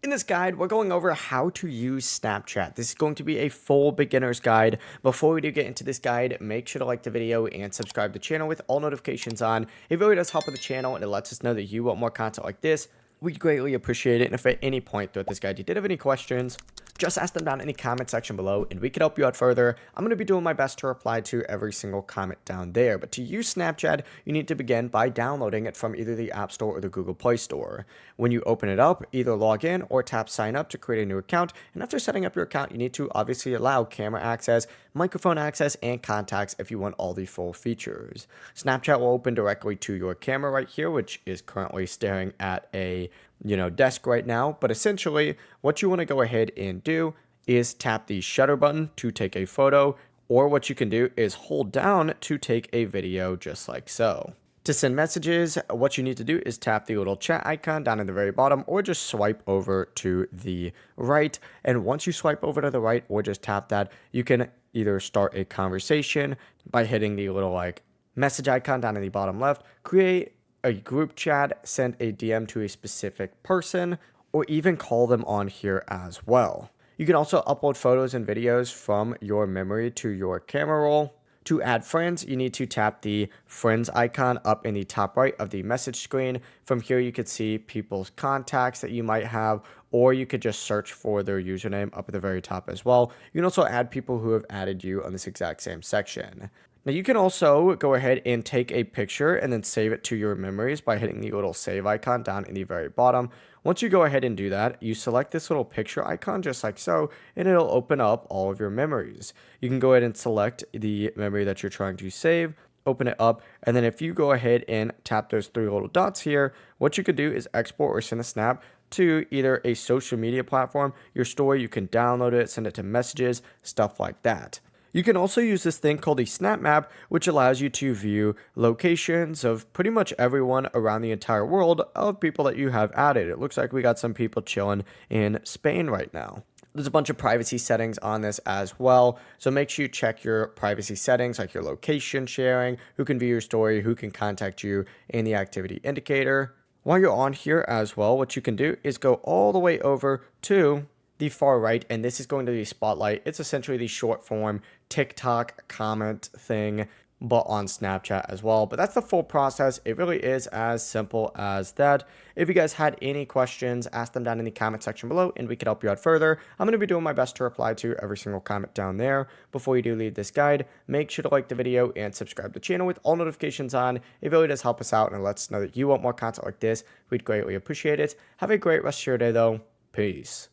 In this guide, we're going over how to use Snapchat. This is going to be a full beginner's guide. Before we do get into this guide, make sure to like the video and subscribe to the channel with all notifications on. It really does help with the channel and it lets us know that you want more content like this. We'd greatly appreciate it. And if at any point throughout this guide you did have any questions, just ask them down in the comment section below and we can help you out further. I'm going to be doing my best to reply to every single comment down there. But to use Snapchat, you need to begin by downloading it from either the App Store or the Google Play Store. When you open it up, either log in or tap sign up to create a new account. And after setting up your account, you need to obviously allow camera access, microphone access, and contacts if you want all the full features. Snapchat will open directly to your camera right here, which is currently staring at a desk right now. But essentially, what you want to go ahead and do is tap the shutter button to take a photo, or what you can do is hold down to take a video just like so. To send messages, what you need to do is tap the little chat icon down in the very bottom or just swipe over to the right. And once you swipe over to the right or just tap that, you can either start a conversation by hitting the little message icon down in the bottom left, create a group chat, send a DM to a specific person, or even call them on here as well. You can also upload photos and videos from your memory to your camera roll. To add friends, you need to tap the friends icon up in the top right of the message screen. From here, you could see people's contacts that you might have, or you could just search for their username up at the very top as well. You can also add people who have added you on this exact same section. Now you can also go ahead and take a picture and then save it to your memories by hitting the little save icon down in the very bottom. Once you go ahead and do that, you select this little picture icon just like so, and it'll open up all of your memories. You can go ahead and select the memory that you're trying to save, open it up, and then if you go ahead and tap those three little dots here, what you could do is export or send a snap to either a social media platform, your story, you can download it, send it to messages, stuff like that. You can also use this thing called the Snap Map, which allows you to view locations of pretty much everyone around the entire world of people that you have added. It looks like we got some people chilling in Spain right now. There's a bunch of privacy settings on this as well, so make sure you check your privacy settings like your location sharing, who can view your story, who can contact you, and the activity indicator. While you're on here as well, what you can do is go all the way over to the far right, and this is going to be Spotlight. It's essentially the short form TikTok comment thing, but on Snapchat as well. But that's the full process. It really is as simple as that. If you guys had any questions, ask them down in the comment section below and we can help you out further. I'm going to be doing my best to reply to every single comment down there. Before you do leave this guide, make sure to like the video and subscribe to the channel with all notifications on. It really does help us out and lets us know that you want more content like this. We'd greatly appreciate it. Have a great rest of your day though. Peace.